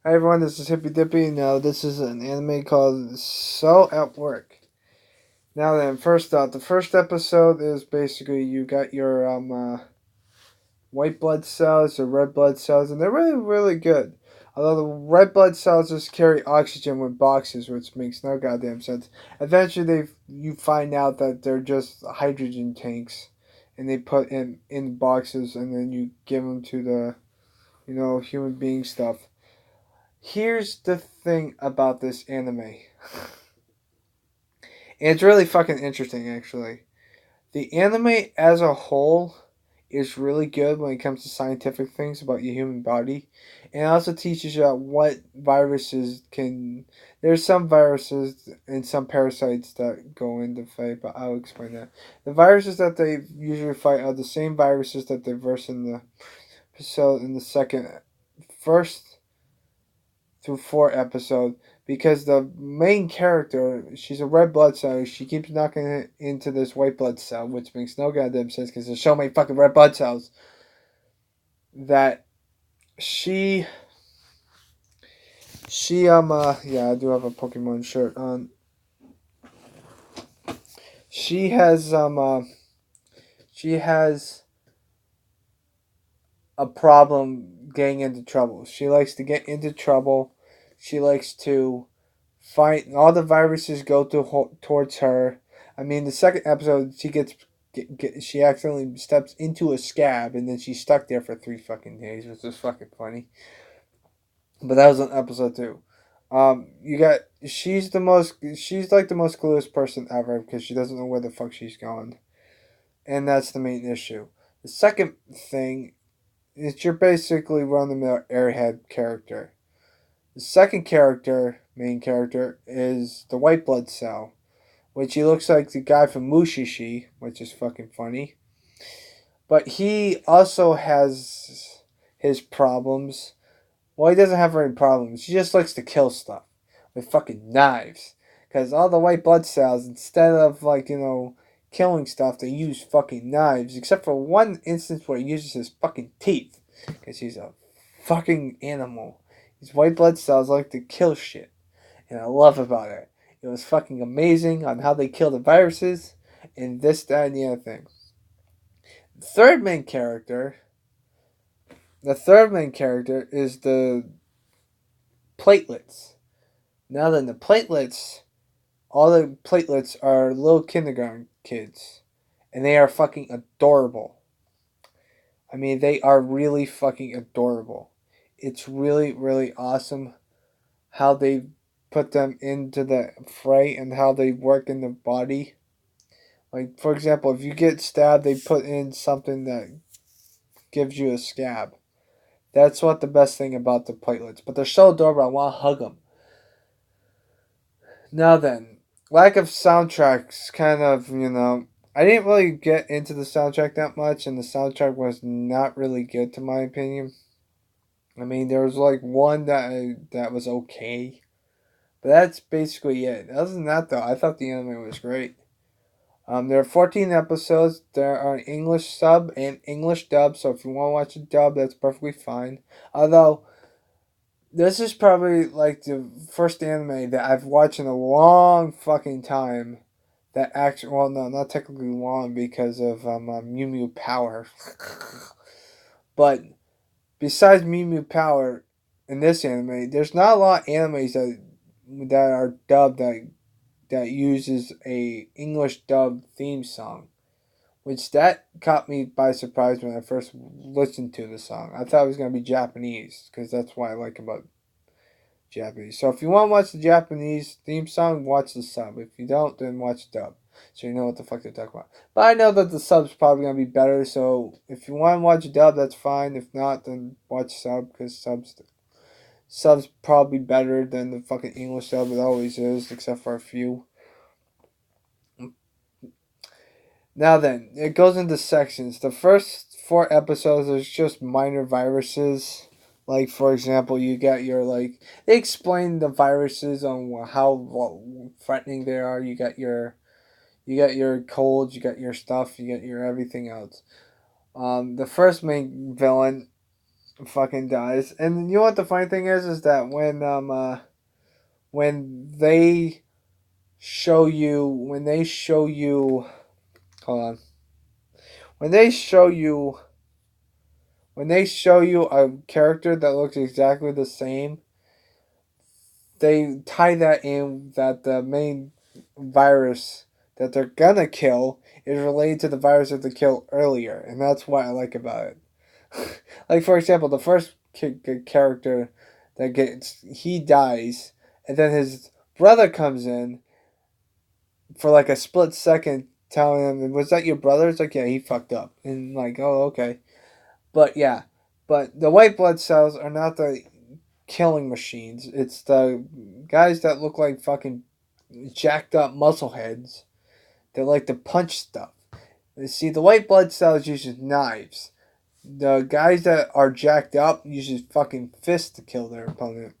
Hi everyone, this is Hippy Dippy. Now this is an anime called So at Work. Now then, first off, the first episode is basically you got your white blood cells or red blood cells, and they're really good. Although the red blood cells just carry oxygen with boxes, which makes no goddamn sense. Eventually, you find out that they're just hydrogen tanks, and they put in boxes, and then you give them to the human being stuff. Here's the thing about this anime. It's really fucking interesting, actually. The anime as a whole is really good when it comes to scientific things about your human body. And it also teaches you what viruses can. There's some viruses and some parasites that go into fight, but I'll explain that. The viruses that they usually fight are the same viruses that they verse in the episode in the second, first through four episode, because the main character, she's a red blood cell. She keeps knocking it into this white blood cell, which makes no goddamn sense because there's so many fucking red blood cells that she yeah, I do have a Pokemon shirt on. She has she has a problem getting into trouble. She likes to get into trouble. She likes to fight. All the viruses go towards her. I mean, the second episode, she accidentally steps into a scab, and then she's stuck there for 3 fucking days, which is fucking funny. But that was on episode 2. You got she's like the most clueless person ever because she doesn't know where the fuck she's going, and that's the main issue. The second thing is you're basically run the mill airhead character. The second character, main character, is the white blood cell, which he looks like the guy from Mushishi, which is fucking funny. But he also has his problems. Well, he doesn't have any problems. He just likes to kill stuff with fucking knives. Because all the white blood cells, instead of, killing stuff, they use fucking knives. Except for one instance where he uses his fucking teeth. Because he's a fucking animal. These white blood cells like to kill shit. And I love about it. It was fucking amazing on how they kill the viruses and this, that, and the other thing. The third main character, is the platelets. Now then, the platelets, all the platelets are little kindergarten kids, and they are fucking adorable. I mean, they are really fucking adorable. It's really, really awesome how they put them into the fray and how they work in the body. Like, for example, if you get stabbed, they put in something that gives you a scab. That's what the best thing about the platelets. But they're so adorable, I want to hug them. Now then, lack of soundtracks kind of, I didn't really get into the soundtrack that much, and the soundtrack was not really good to my opinion. I mean, there was like one that was okay, but that's basically it. Other than that, though, I thought the anime was great. There are 14 episodes. There are English sub and English dub, so if you want to watch a dub, that's perfectly fine. Although, this is probably like the first anime that I've watched in a long fucking time that actually, well, no, not technically long because of Mew Mew Power. But besides Mew Mew Power in this anime, there's not a lot of animes that are dubbed that uses a English dub theme song, which that caught me by surprise when I first listened to the song. I thought it was gonna be Japanese because that's what I like about Japanese. So if you want to watch the Japanese theme song, watch the sub. If you don't, then watch the dub. So you know what the fuck they're talking about. But I know that the sub's probably gonna be better. So if you want to watch dub, that's fine. If not, then watch sub because sub's probably better than the fucking English sub. It always is, except for a few. Now then, it goes into sections. The first four episodes is just minor viruses. Like, for example, you got your, they explain the viruses on how threatening they are. You got your colds, you got your stuff, you got your everything else. The first main villain fucking dies. And you know what the funny thing is that when they show you hold on. When they show you a character that looks exactly the same, they tie that in that the main virus that they're gonna kill is related to the virus that they killed earlier, and that's what I like about it. Like for example, the first character that he dies, and then his brother comes in for like a split second, telling him, "Was that your brother?" It's like, yeah, he fucked up, and like, oh, okay, but yeah, but the white blood cells are not the killing machines. It's the guys that look like fucking jacked up muscle heads that like to punch stuff. You see, the white blood cells uses knives. The guys that are jacked up uses fucking fists to kill their opponent,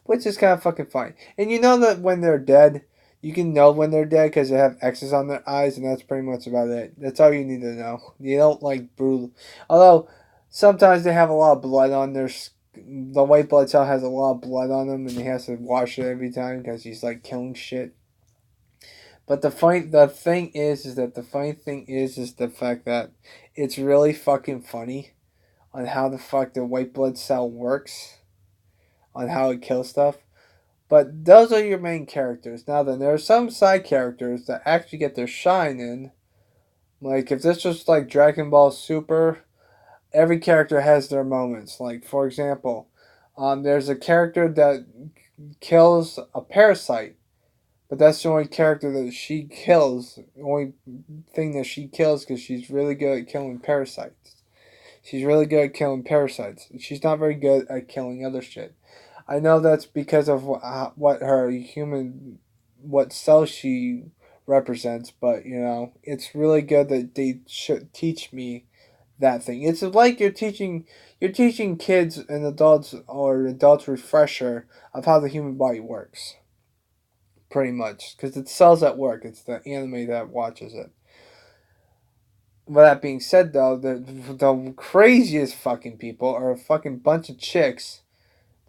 which is kind of fucking funny. And you know that when they're dead, you can know when they're dead because they have X's on their eyes, and that's pretty much about it. That's all you need to know. You don't like brutal. Although sometimes they have a lot of blood on their. The white blood cell has a lot of blood on him, and he has to wash it every time because he's like killing shit. But the thing is that the funny thing is the fact that it's really fucking funny on how the fuck the white blood cell works, on how it kills stuff. But those are your main characters. Now then, there are some side characters that actually get their shine in. Like if this was like Dragon Ball Super, every character has their moments. Like for example, there's a character that kills a parasite, but that's the only character that she kills. The only thing that she kills because she's really good at killing parasites. She's really good at killing parasites. She's not very good at killing other shit. I know that's because of what her human, what cell she represents, but you know, it's really good that they should teach me that thing. It's like you're teaching kids and adults or adults refresher of how the human body works, pretty much, because it cells at work. It's the anime that watches it. With that being said, though, the craziest fucking people are a fucking bunch of chicks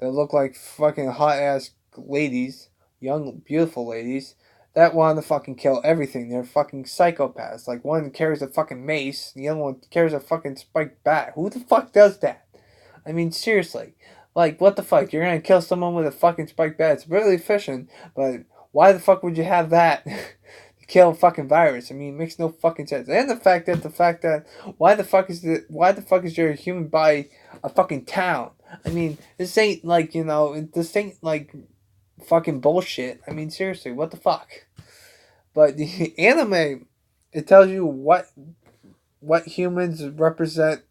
that look like fucking hot ass ladies, young beautiful ladies that want to fucking kill everything. They're fucking psychopaths. Like one carries a fucking mace, the other one carries a fucking spiked bat. Who the fuck does that? I mean, seriously. Like, what the fuck? You're gonna kill someone with a fucking spiked bat. It's really efficient, but why the fuck would you have that to kill a fucking virus? I mean, it makes no fucking sense. And the fact that why the fuck is your human body a fucking town? I mean, this ain't like, you know, this ain't like fucking bullshit. I mean, seriously, what the fuck? But the anime, it tells you what humans represent,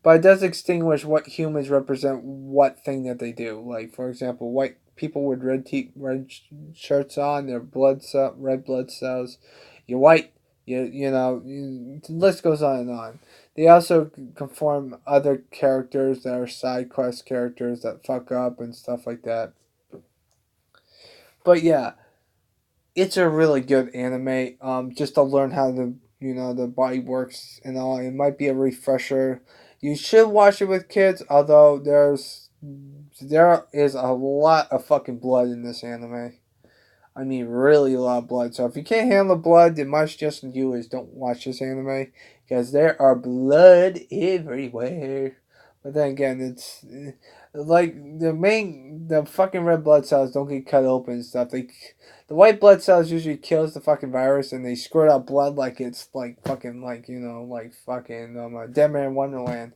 but it does extinguish what humans represent what thing that they do. Like for example, white people with red shirts on, their red blood cells. You're white. You know, the list goes on and on. They also conform other characters that are side quest characters that fuck up and stuff like that. But yeah, it's a really good anime. Just to learn how the body works and all. It might be a refresher. You should watch it with kids, although there is a lot of fucking blood in this anime. I mean, really a lot of blood. So if you can't handle blood, then my suggestion to you is don't watch this anime because there are blood everywhere. But then again, it's like the fucking red blood cells don't get cut open and stuff. The white blood cells usually kills the fucking virus, and they squirt out blood like it's like fucking like like fucking Dead Man Wonderland.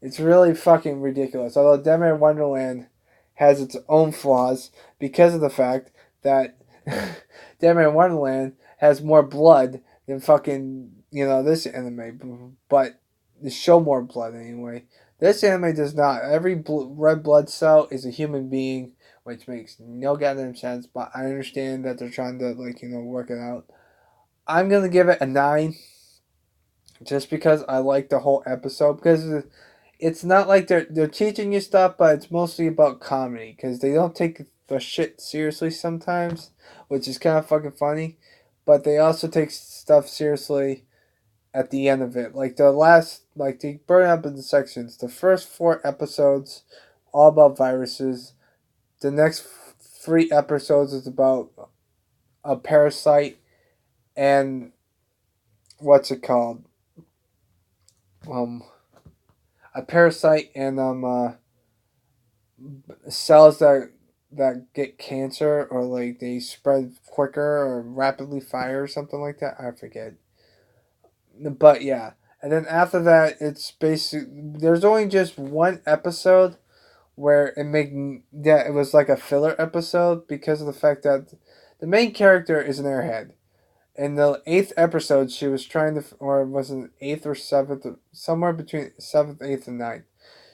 It's really fucking ridiculous. Although Dead Man Wonderland has its own flaws because of the fact that Dead Man Wonderland has more blood than fucking this anime, but they show more blood anyway. This anime does not. Every red blood cell is a human being, which makes no goddamn sense. But I understand that they're trying to work it out. I'm gonna give it a 9, just because I like the whole episode because it's not like they're teaching you stuff, but it's mostly about comedy because they don't take the shit seriously sometimes, which is kind of fucking funny. But they also take stuff seriously at the end of it. Like the last, like they burn up into sections. The first 4 episodes, all about viruses. The next 3 episodes is about a parasite and what's it called? Um, a parasite and cells that get cancer or like they spread quicker or rapidly fire or something like that. I forget. But yeah, and then after that, it's basic. There's only just 1 episode where it was like a filler episode because of the fact that the main character is an airhead. In the 8th episode, she was trying to, or was it 8th or 7th, somewhere between 7th, 8th, and 9th.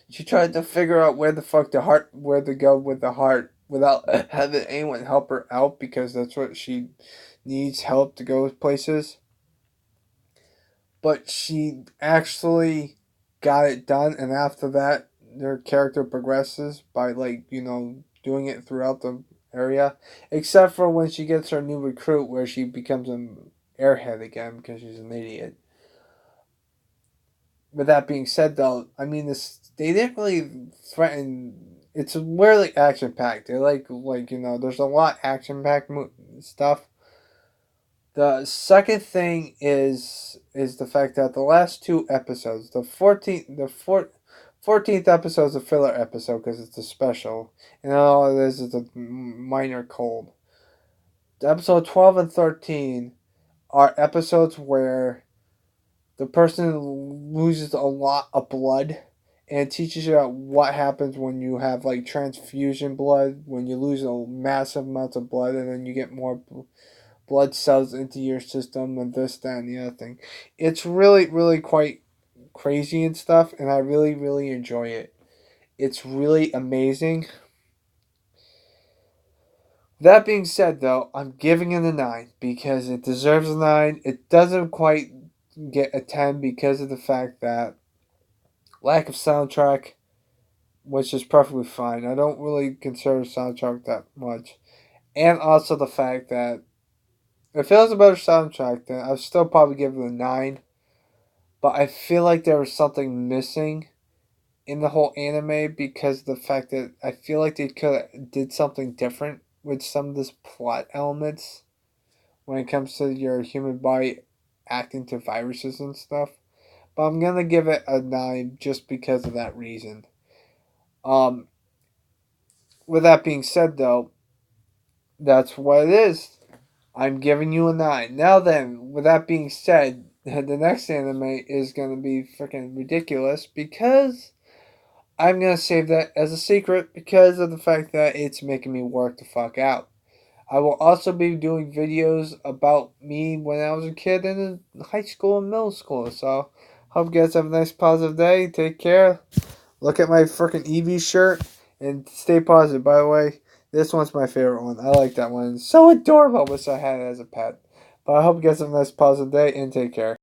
She tried to figure out where to go with the heart without having anyone help her out because that's what she needs help to go places. But she actually got it done, and after that, their character progresses by doing it throughout the area, except for when she gets her new recruit, where she becomes an airhead again because she's an idiot. With that being said, though, I mean they didn't really threaten. It's really action packed. They there's a lot action packed stuff. The second thing is the fact that the last 2 episodes, the 14th episode is a filler episode because it's a special, and all it is a minor cold. The episode 12 and 13 are episodes where the person loses a lot of blood, and it teaches you what happens when you have like transfusion blood, when you lose a massive amount of blood, and then you get more blood cells into your system and this, that, and the other thing. It's really, really quite crazy and stuff, and I really, really enjoy it. It's really amazing. That being said, though, I'm giving it a 9 because it deserves a 9. It doesn't quite get a 10 because of the fact that lack of soundtrack, which is perfectly fine. I don't really consider soundtrack that much. And also the fact that if it was a better soundtrack, then I'd still probably give it a 9. But I feel like there was something missing in the whole anime because of the fact that I feel like they could have did something different with some of this plot elements when it comes to your human body acting to viruses and stuff. But I'm gonna give it a 9 just because of that reason. Um, with that being said, though, that's what it is. I'm giving you a 9. Now then, with that being said, the next anime is gonna be freaking ridiculous because I'm gonna save that as a secret because of the fact that it's making me work the fuck out. I will also be doing videos about me when I was a kid in high school and middle school. So, hope you guys have a nice positive day. Take care. Look at my freaking Eevee shirt and stay positive. By the way, this one's my favorite one. I like that one. It's so adorable. I wish I had it as a pet. But I hope you guys have a nice positive day and take care.